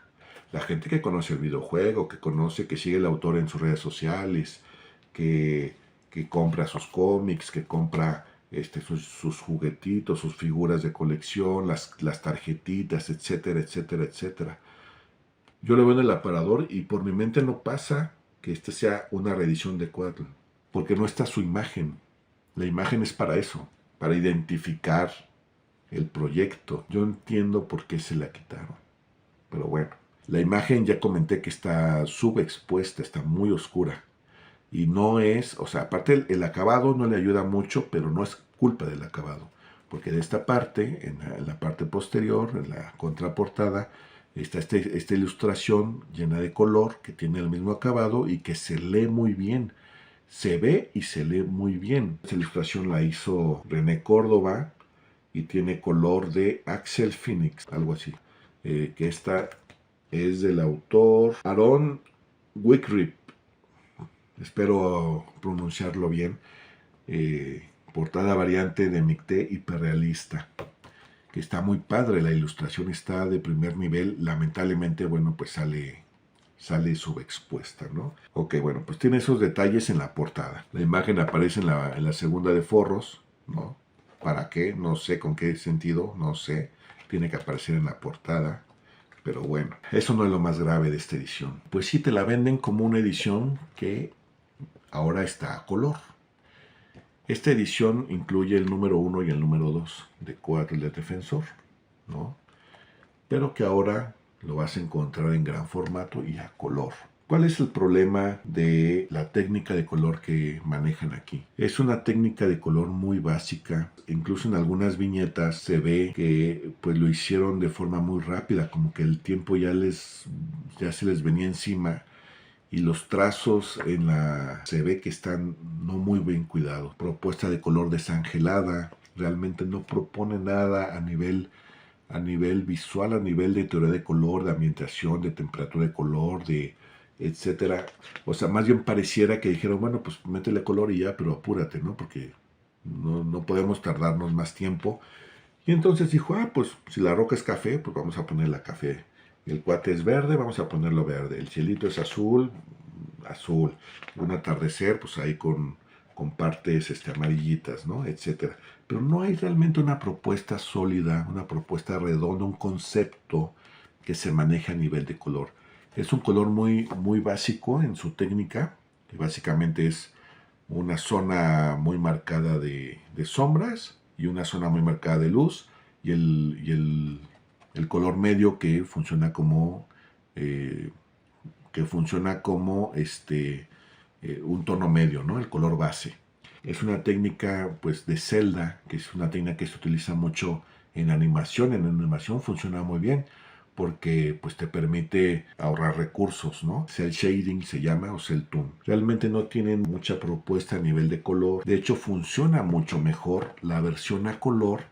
La gente que conoce el videojuego, que sigue el autor en sus redes sociales, que compra sus cómics, que compra sus juguetitos, sus figuras de colección, las tarjetitas, etcétera, etcétera, etcétera. Yo lo veo en el aparador y por mi mente no pasa que este sea una reedición de Coatl, porque no está su imagen. La imagen es para eso, para identificar el proyecto. Yo entiendo por qué se la quitaron, pero bueno. La imagen ya comenté que está subexpuesta, está muy oscura. Y no es, o sea, aparte el acabado no le ayuda mucho, pero no es culpa del acabado. Porque de esta parte, en la parte posterior, en la contraportada, está esta ilustración llena de color que tiene el mismo acabado y que se lee muy bien. Se ve y se lee muy bien. Esta ilustración la hizo René Córdoba y tiene color de Axel Phoenix, algo así. Que esta es del autor Aaron Wickrip. Espero pronunciarlo bien. portada variante de Micté hiperrealista, que está muy padre, la ilustración está de primer nivel, lamentablemente, bueno, pues sale subexpuesta, ¿no? Ok, bueno, pues tiene esos detalles en la portada. La imagen aparece en la segunda de forros, ¿no? ¿Para qué? No sé con qué sentido, no sé. Tiene que aparecer en la portada. Pero bueno, eso no es lo más grave de esta edición. Pues sí te la venden como una edición que ahora está a color. Esta edición incluye el número 1 y el número 2 de Coatl del Defensor, ¿no? Pero que ahora lo vas a encontrar en gran formato y a color. ¿Cuál es el problema de la técnica de color que manejan aquí? Es una técnica de color muy básica. Incluso en algunas viñetas se ve que pues lo hicieron de forma muy rápida, como que el tiempo ya se les venía encima y los trazos se ve que están no muy bien cuidados. Propuesta de color desangelada, realmente no propone nada a nivel visual, a nivel de teoría de color, de ambientación, de temperatura de color, de etcétera. O sea, más bien pareciera que dijeron, bueno, pues métele color y ya, pero apúrate, ¿no? Porque no podemos tardarnos más tiempo. Y entonces dijo, pues si la roca es café, pues vamos a ponerla café. El cuate es verde, vamos a ponerlo verde. El cielito es azul, azul. Un atardecer, pues ahí con partes amarillitas, ¿no? Etcétera. Pero no hay realmente una propuesta sólida, una propuesta redonda, un concepto que se maneja a nivel de color. Es un color muy, muy básico en su técnica, que básicamente es una zona muy marcada de sombras y una zona muy marcada de luz y el color medio que funciona como un tono medio, ¿no? El color base. Es una técnica pues de celda, que es una técnica que se utiliza mucho en animación. En animación funciona muy bien porque pues te permite ahorrar recursos, ¿no? Cel shading se llama o cel tone. Realmente no tienen mucha propuesta a nivel de color. De hecho funciona mucho mejor la versión a color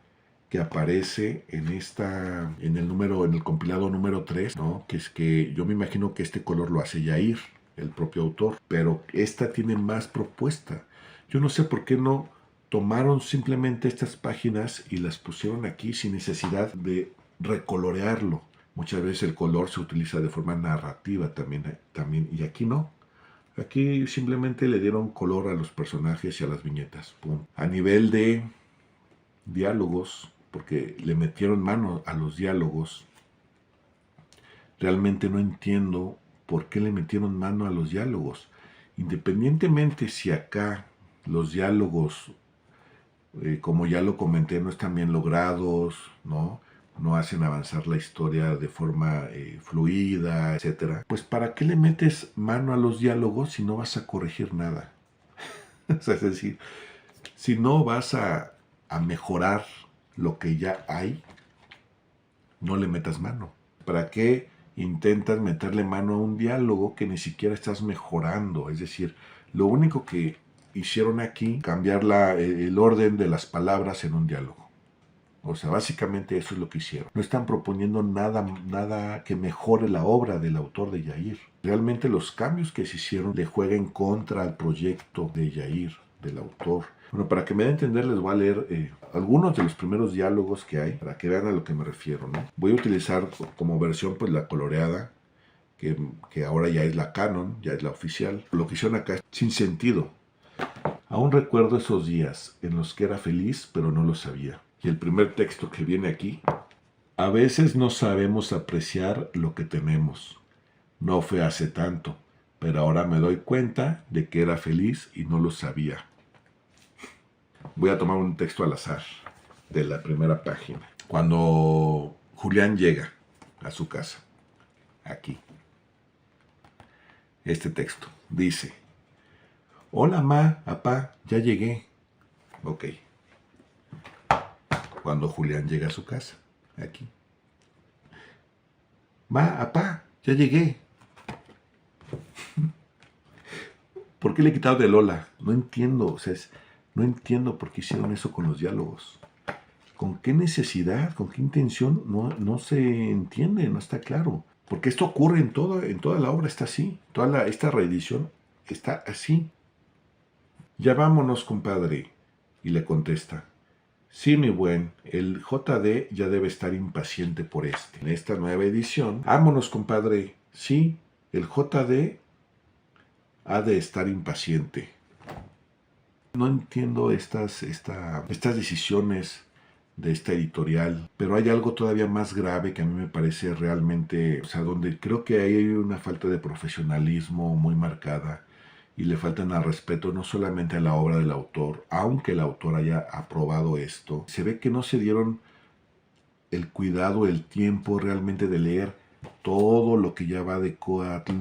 que aparece en el compilado número 3, ¿no? Que es que yo me imagino que este color lo hace Yair, el propio autor, pero esta tiene más propuesta. Yo no sé por qué no tomaron simplemente estas páginas y las pusieron aquí sin necesidad de recolorearlo. Muchas veces el color se utiliza de forma narrativa también y aquí no. Aquí simplemente le dieron color a los personajes y a las viñetas. ¡Pum! A nivel de diálogos, porque le metieron mano a los diálogos, realmente no entiendo por qué le metieron mano a los diálogos. Independientemente si acá los diálogos, como ya lo comenté, no están bien logrados, no hacen avanzar la historia de forma fluida, etcétera. Pues ¿para qué le metes mano a los diálogos si no vas a corregir nada? O sea, es decir, si no vas a mejorar lo que ya hay, no le metas mano. ¿Para qué intentas meterle mano a un diálogo que ni siquiera estás mejorando? Es decir, lo único que hicieron aquí, cambiar el orden de las palabras en un diálogo. O sea, básicamente eso es lo que hicieron. No están proponiendo nada que mejore la obra del autor de Yair. Realmente los cambios que se hicieron le juegan contra el proyecto de Yair, del autor. Bueno, para que me dé a entender, les voy a leer algunos de los primeros diálogos que hay, para que vean a lo que me refiero, ¿no? Voy a utilizar como versión pues la coloreada, que ahora ya es la canon, ya es la oficial. Lo que hicieron acá es sin sentido. Aún recuerdo esos días en los que era feliz, pero no lo sabía. Y el primer texto que viene aquí: a veces no sabemos apreciar lo que tenemos. No fue hace tanto, pero ahora me doy cuenta de que era feliz y no lo sabía. Voy a tomar un texto al azar de la primera página. Cuando Julián llega a su casa, aquí, este texto dice: hola, ma, papá, ya llegué. Ok. Cuando Julián llega a su casa, aquí. Ma, papá, ya llegué. ¿Por qué le he quitado de Lola? No entiendo, o sea, no entiendo por qué hicieron eso con los diálogos. ¿Con qué necesidad? ¿Con qué intención? No se entiende, no está claro. Porque esto ocurre en toda la obra, está así. Esta reedición está así. Ya vámonos, compadre. Y le contesta: sí, mi buen, el JD ya debe estar impaciente por este. En esta nueva edición, vámonos, compadre. Sí, el JD ha de estar impaciente. No entiendo estas decisiones de esta editorial, pero hay algo todavía más grave que a mí me parece realmente, o sea, donde creo que hay una falta de profesionalismo muy marcada y le faltan al respeto no solamente a la obra del autor, aunque el autor haya aprobado esto. Se ve que no se dieron el cuidado, el tiempo realmente de leer todo lo que ya va de Coatl,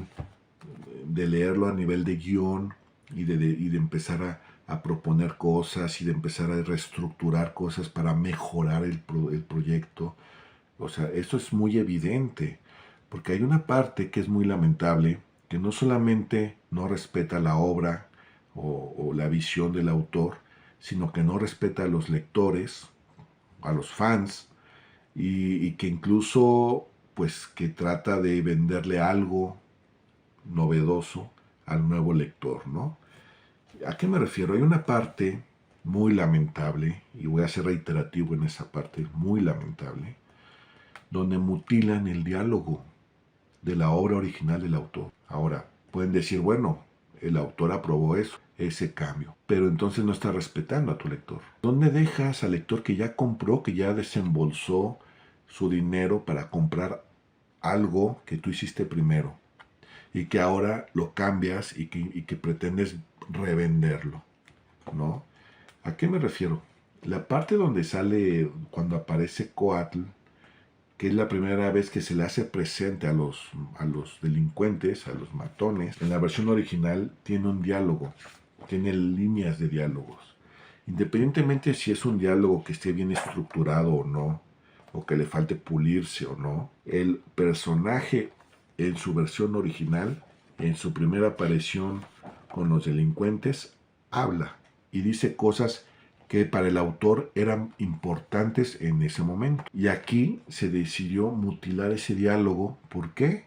de leerlo a nivel de guión y de empezar a proponer cosas y de empezar a reestructurar cosas para mejorar el proyecto. O sea, eso es muy evidente, porque hay una parte que es muy lamentable, que no solamente no respeta la obra o la visión del autor, sino que no respeta a los lectores, a los fans, y que incluso, pues, que trata de venderle algo novedoso al nuevo lector, ¿no? ¿A qué me refiero? Hay una parte muy lamentable, y voy a ser reiterativo en esa parte, muy lamentable, donde mutilan el diálogo de la obra original del autor. Ahora, pueden decir, bueno, el autor aprobó eso, ese cambio, pero entonces no está respetando a tu lector. ¿Dónde dejas al lector que ya compró, que ya desembolsó su dinero para comprar algo que tú hiciste primero y que ahora lo cambias y que pretendes revenderlo, ¿no? ¿A qué me refiero? La parte donde sale, cuando aparece Coatl, que es la primera vez que se le hace presente a los delincuentes, a los matones, en la versión original tiene un diálogo, tiene líneas de diálogos. Independientemente si es un diálogo que esté bien estructurado o no, o que le falte pulirse o no, el personaje en su versión original, en su primera aparición con los delincuentes, habla y dice cosas que para el autor eran importantes en ese momento. Y aquí se decidió mutilar ese diálogo. ¿Por qué?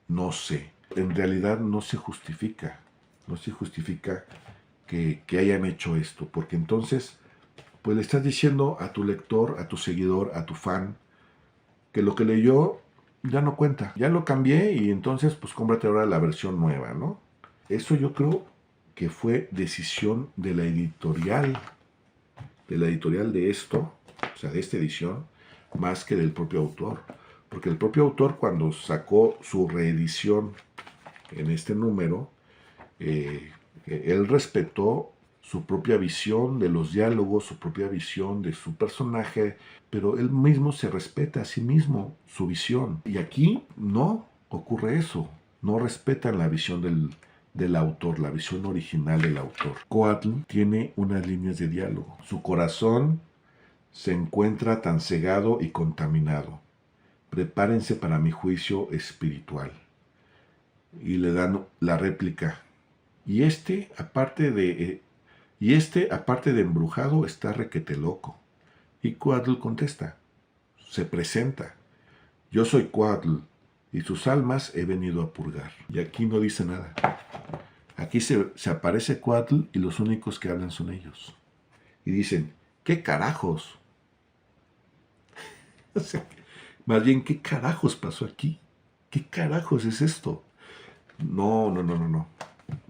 No sé. En realidad no se justifica. No se justifica que hayan hecho esto. Porque entonces, pues le estás diciendo a tu lector, a tu seguidor, a tu fan, que lo que leyó ya no cuenta. Ya lo cambié y entonces pues cómprate ahora la versión nueva, ¿no? Eso yo creo que fue decisión de la editorial de esto, o sea, de esta edición, más que del propio autor. Porque el propio autor, cuando sacó su reedición en este número, él respetó su propia visión de los diálogos, su propia visión de su personaje, pero él mismo se respeta a sí mismo, su visión. Y aquí no ocurre eso. No respetan la visión del autor, la visión original del autor. Coatl tiene unas líneas de diálogo. Su corazón se encuentra tan cegado y contaminado. Prepárense para mi juicio espiritual. Y le dan la réplica. Y aparte de embrujado, está requete loco. Y Coatl contesta, se presenta. Yo soy Coatl, y sus almas he venido a purgar. Y aquí no dice nada. Aquí se aparece Coatl y los únicos que hablan son ellos. Y dicen, ¿qué carajos? O sea, más bien, ¿qué carajos pasó aquí? ¿Qué carajos es esto? No.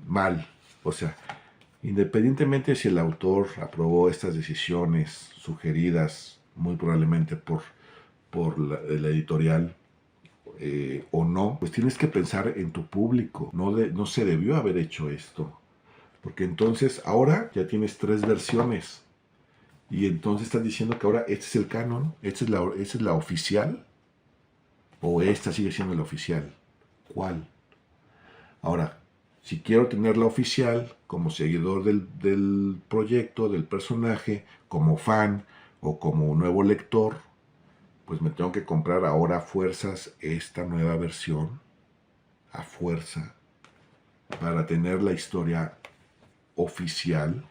Mal. O sea, independientemente si el autor aprobó estas decisiones sugeridas muy probablemente por la editorial o no, pues tienes que pensar en tu público. No se debió haber hecho esto. Porque entonces ahora ya tienes 3 versiones. Y entonces estás diciendo que ahora este es el canon, esta es la oficial, o esta sigue siendo la oficial. ¿Cuál? Ahora, si quiero tener la oficial como seguidor del proyecto, del personaje, como fan o como nuevo lector, pues me tengo que comprar ahora a fuerzas esta nueva versión, a fuerza, para tener la historia oficial.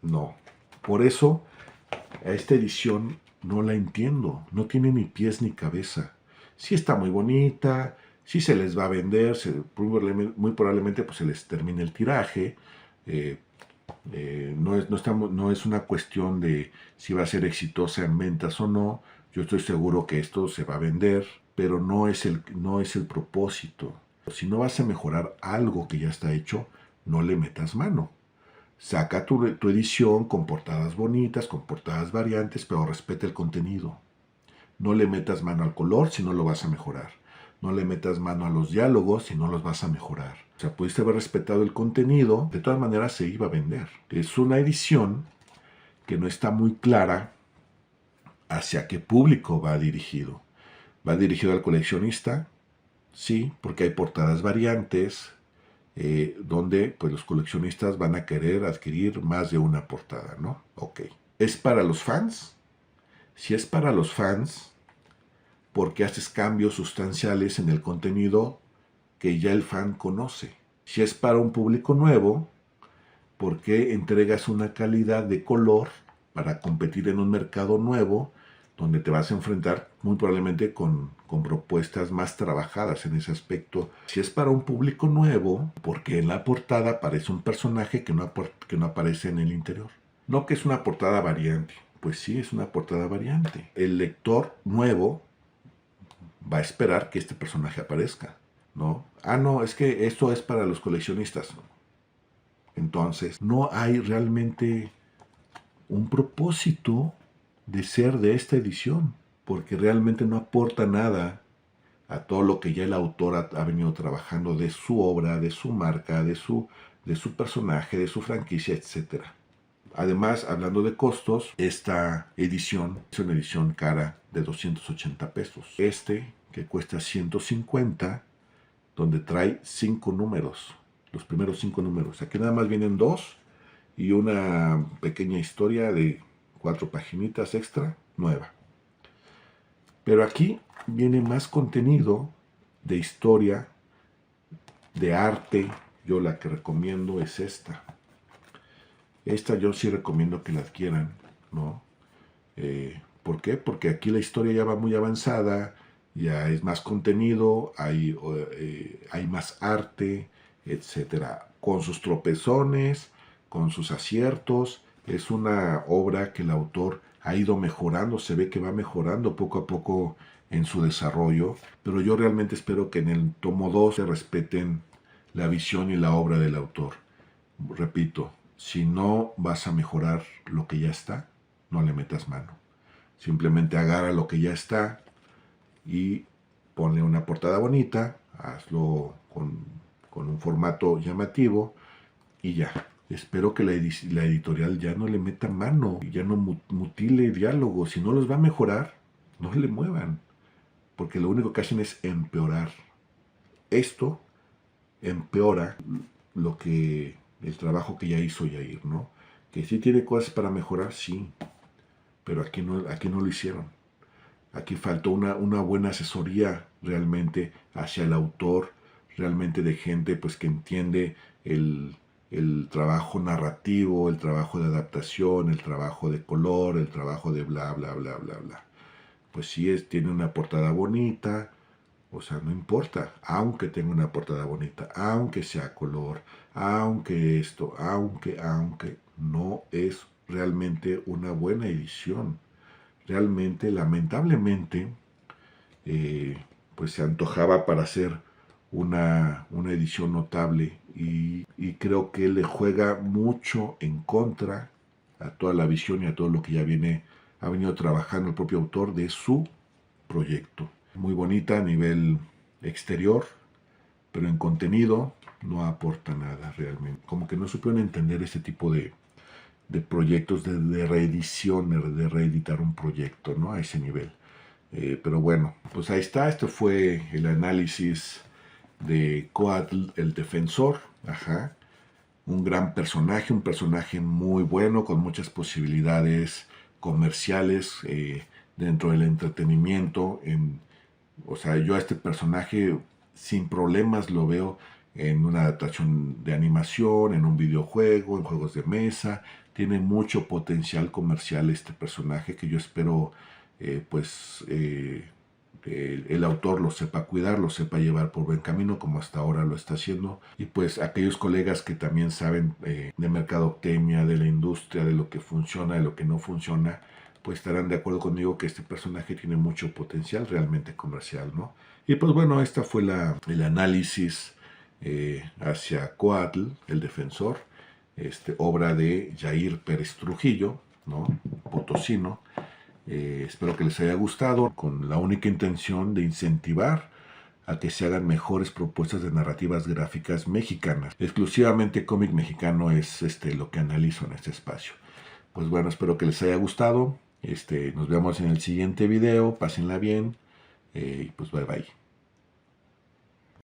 No. Por eso, a esta edición no la entiendo. No tiene ni pies ni cabeza. Sí está muy bonita, sí se les va a vender, muy probablemente pues se les termine el tiraje, No es una cuestión de si va a ser exitosa en ventas o no. Yo estoy seguro que esto se va a vender, pero no es el propósito. Si no vas a mejorar algo que ya está hecho, no le metas mano. Saca tu edición con portadas bonitas, con portadas variantes, pero respeta el contenido. No le metas mano al color si no lo vas a mejorar. No le metas mano a los diálogos si no los vas a mejorar. O sea, pudiste haber respetado el contenido, de todas maneras se iba a vender. Es una edición que no está muy clara hacia qué público va dirigido. ¿Va dirigido al coleccionista? Sí, porque hay portadas variantes donde pues, los coleccionistas van a querer adquirir más de una portada, ¿no? Ok. ¿Es para los fans? Si es para los fans, porque haces cambios sustanciales en el contenido que ya el fan conoce. Si es para un público nuevo, porque entregas una calidad de color para competir en un mercado nuevo donde te vas a enfrentar muy probablemente con propuestas más trabajadas en ese aspecto. Si es para un público nuevo, porque en la portada aparece un personaje que no aparece en el interior. No que es una portada variante. Pues sí, es una portada variante. El lector nuevo va a esperar que este personaje aparezca, ¿no? Ah, no, es que esto es para los coleccionistas. Entonces, no hay realmente un propósito de ser de esta edición, porque realmente no aporta nada a todo lo que ya el autor ha venido trabajando de su obra, de su marca, de su personaje, de su franquicia, etc. Además, hablando de costos, esta edición es una edición cara de 280 pesos. Que cuesta 150, donde trae 5 números, los primeros 5 números. Aquí nada más vienen 2 y una pequeña historia de 4 paginitas extra, nueva. Pero aquí viene más contenido de historia, de arte. Yo la que recomiendo es esta. Esta yo sí recomiendo que la adquieran, ¿no? ¿Por qué? Porque aquí la historia ya va muy avanzada, ya es más contenido, hay más arte, etcétera. Con sus tropezones, con sus aciertos. Es una obra que el autor ha ido mejorando, se ve que va mejorando poco a poco en su desarrollo, pero yo realmente espero que en el tomo 2 se respeten la visión y la obra del autor. Repito, si no vas a mejorar lo que ya está, no le metas mano. Simplemente agarra lo que ya está y ponle una portada bonita, hazlo con un formato llamativo y ya. Espero que la editorial ya no le meta mano, ya no mutile diálogos. Si no los va a mejorar, no le muevan, porque lo único que hacen es empeorar. Esto empeora el trabajo que ya hizo Yair, ¿no? Que sí tiene cosas para mejorar, sí, pero aquí no lo hicieron. Aquí faltó una buena asesoría realmente hacia el autor, realmente de gente pues que entiende el trabajo narrativo, el trabajo de adaptación, el trabajo de color, el trabajo de bla, bla, bla, bla, bla. Pues sí, tiene una portada bonita, o sea, no importa, aunque tenga una portada bonita, aunque sea color, aunque esto, aunque, no es realmente una buena edición. Realmente, lamentablemente, pues se antojaba para hacer una edición notable y creo que le juega mucho en contra a toda la visión y a todo lo que ya ha venido trabajando el propio autor de su proyecto. Muy bonita a nivel exterior, pero en contenido no aporta nada realmente. Como que no supieron entender ese tipo de proyectos de reedición, de reeditar un proyecto, ¿no? A ese nivel. Pero bueno, pues ahí está. Esto fue el análisis de Coatl el Defensor. Ajá. Un gran personaje, un personaje muy bueno, con muchas posibilidades comerciales dentro del entretenimiento. O sea, yo a este personaje sin problemas lo veo en una adaptación de animación, en un videojuego, en juegos de mesa. Tiene mucho potencial comercial este personaje que yo espero el autor lo sepa cuidar, lo sepa llevar por buen camino, como hasta ahora lo está haciendo. Y pues aquellos colegas que también saben de mercadotecnia, de la industria, de lo que funciona, de lo que no funciona, pues estarán de acuerdo conmigo que este personaje tiene mucho potencial realmente comercial, ¿no? Y pues bueno, esta fue el análisis hacia Coatl, el defensor, obra de Jair Pérez Trujillo, ¿no? Potosino. Espero que les haya gustado, con la única intención de incentivar a que se hagan mejores propuestas de narrativas gráficas mexicanas. Exclusivamente cómic mexicano es lo que analizo en este espacio. Pues bueno, espero que les haya gustado. Nos vemos en el siguiente video. Pásenla bien. Y pues bye bye.